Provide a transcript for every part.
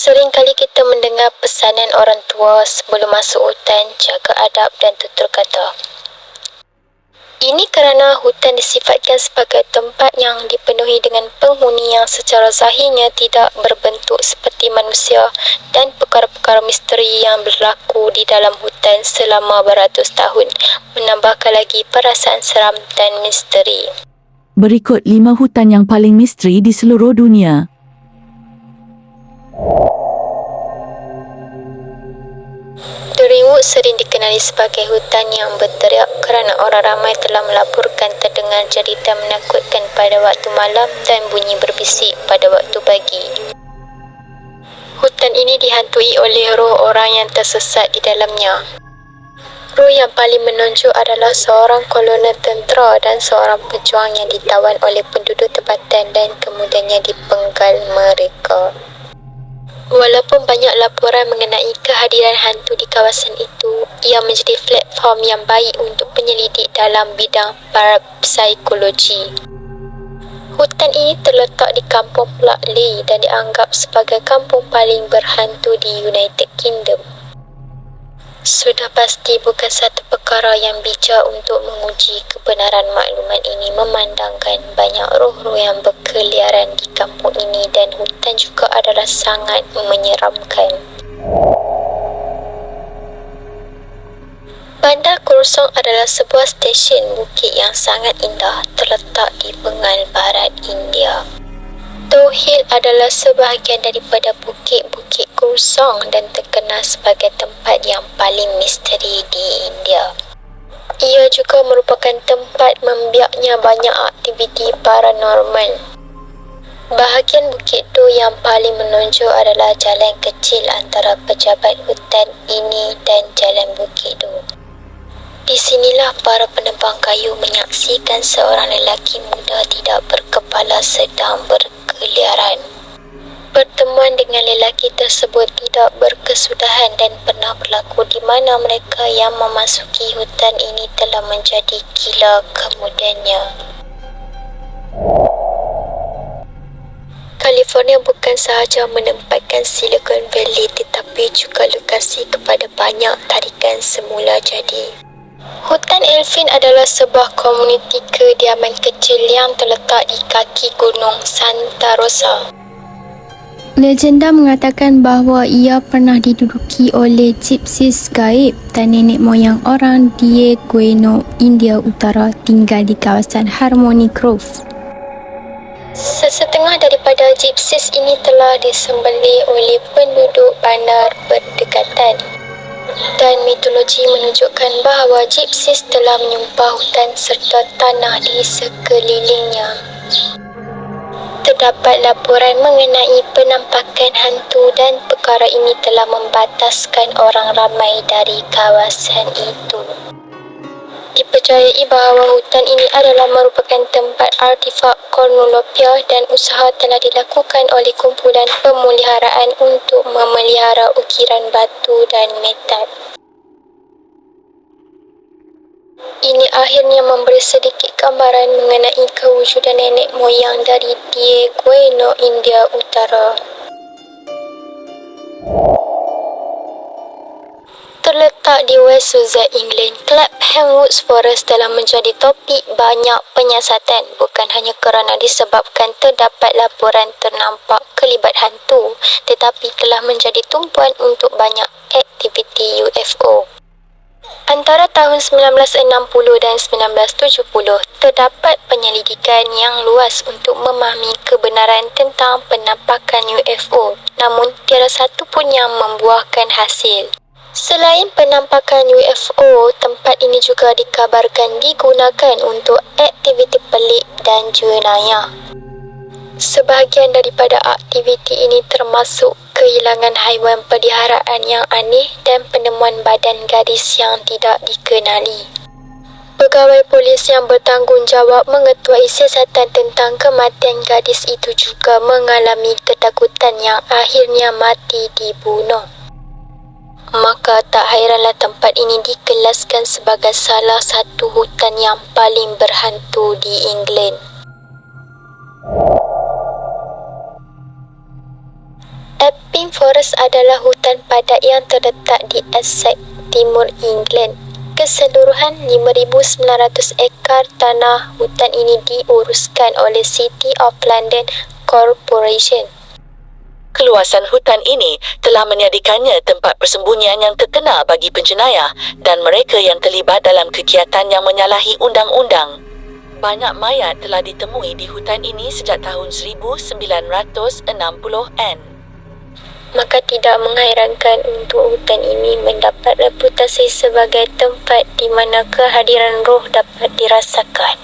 Sering kali kita mendengar pesanan orang tua sebelum masuk hutan, jaga adab dan tutur kata. Ini kerana hutan disifatkan sebagai tempat yang dipenuhi dengan penghuni yang secara zahirnya tidak berbentuk seperti manusia dan perkara-perkara misteri yang berlaku di dalam hutan selama beratus tahun menambahkan lagi perasaan seram dan misteri. Berikut 5 hutan yang paling misteri di seluruh dunia. Duriwood sering dikenali sebagai hutan yang berteriak kerana orang ramai telah melaporkan terdengar cerita menakutkan pada waktu malam dan bunyi berbisik pada waktu pagi. Hutan ini dihantui oleh roh orang yang tersesat di dalamnya. Roh yang paling menonjol adalah seorang kolonel tentera dan seorang pejuang yang ditawan oleh penduduk tempatan dan kemudiannya dipenggal mereka. Walaupun banyak laporan mengenai kehadiran hantu di kawasan itu, ia menjadi platform yang baik untuk penyelidik dalam bidang parapsikologi. Hutan ini terletak di kampung Blackley dan dianggap sebagai kampung paling berhantu di United Kingdom. Sudah pasti bukan satu perkara yang bijak untuk menguji kebenaran maklumat ini memandangkan banyak roh-roh yang berkeliaran di kampung ini dan hutan juga adalah sangat menyeramkan. Bandar Kursong adalah sebuah stesen bukit yang sangat indah terletak di Bengal Barat, India. Toh Hill adalah sebahagian daripada bukit-bukit Kursong dan terkenal sebagai tempat yang paling misteri di India. Ia juga merupakan tempat membiaknya banyak aktiviti paranormal. Bahagian bukit tu yang paling menonjol adalah jalan kecil antara pejabat hutan ini dan jalan bukit tu. Di sinilah para penebang kayu menyaksikan seorang lelaki muda tidak berkepala sedang berkeliaran. Pertemuan dengan lelaki tersebut tidak berkesudahan dan pernah berlaku di mana mereka yang memasuki hutan ini telah menjadi gila kemudiannya. California bukan sahaja menempatkan Silicon Valley tetapi juga lokasi kepada banyak tarikan semula jadi. Hutan Elfin adalah sebuah komuniti kediaman kecil yang terletak di kaki gunung Santa Rosa. Legenda mengatakan bahawa ia pernah diduduki oleh gypsies gaib dan nenek moyang orang Diegueno, India Utara tinggal di kawasan Harmony Grove. Sesetengah daripada gypsies ini telah disembelih oleh penduduk bandar berdekatan. Dan mitologi menunjukkan bahawa gypsies telah menyumpah hutan serta tanah di sekelilingnya. Terdapat laporan mengenai penampakan hantu dan perkara ini telah membataskan orang ramai dari kawasan itu. Dipercayai bahawa hutan ini adalah merupakan tempat artifak Cornucopia dan usaha telah dilakukan oleh kumpulan pemeliharaan untuk memelihara ukiran batu dan metal. Ini akhirnya memberi sedikit gambaran mengenai kewujudan nenek moyang dari Diegueno, India Utara. Terletak di West Sussex, England, Clapham Woods Forest telah menjadi topik banyak penyiasatan bukan hanya kerana disebabkan terdapat laporan ternampak kelibat hantu tetapi telah menjadi tumpuan untuk banyak aktiviti UFO. Antara tahun 1960 dan 1970, terdapat penyelidikan yang luas untuk memahami kebenaran tentang penampakan UFO, namun tiada satu pun yang membuahkan hasil. Selain penampakan UFO, tempat ini juga dikabarkan digunakan untuk aktiviti pelik dan jenayah. Sebahagian daripada aktiviti ini termasuk kehilangan haiwan peliharaan yang aneh dan penemuan badan gadis yang tidak dikenali. Pegawai polis yang bertanggungjawab mengetuai siasatan tentang kematian gadis itu juga mengalami ketakutan yang akhirnya mati dibunuh. Maka tak hairanlah tempat ini dikelaskan sebagai salah satu hutan yang paling berhantu di England. Epping Forest adalah hutan padat yang terletak di Essex, Timur England. Keseluruhan 5,900 ekar tanah hutan ini diuruskan oleh City of London Corporation. Keluasan hutan ini telah menyediakannya tempat persembunyian yang terkenal bagi penjenayah dan mereka yang terlibat dalam kegiatan yang menyalahi undang-undang. Banyak mayat telah ditemui di hutan ini sejak tahun 1960-an. Maka tidak mengherankan untuk hutan ini mendapat reputasi sebagai tempat di mana kehadiran roh dapat dirasakan.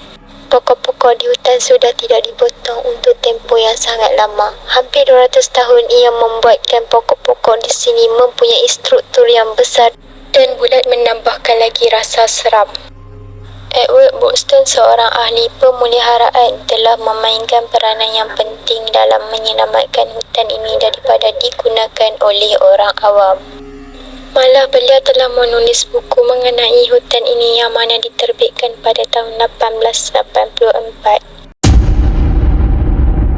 Pokok-pokok di hutan sudah tidak dipotong untuk tempoh yang sangat lama. Hampir 200 tahun ia membuatkan pokok-pokok di sini mempunyai struktur yang besar dan bulat menambahkan lagi rasa seram. Edward Buxton, seorang ahli pemeliharaan, telah memainkan peranan yang penting dalam menyelamatkan hutan ini daripada digunakan oleh orang awam. Malah beliau telah menulis buku mengenai hutan ini yang mana diterbitkan pada tahun 1884.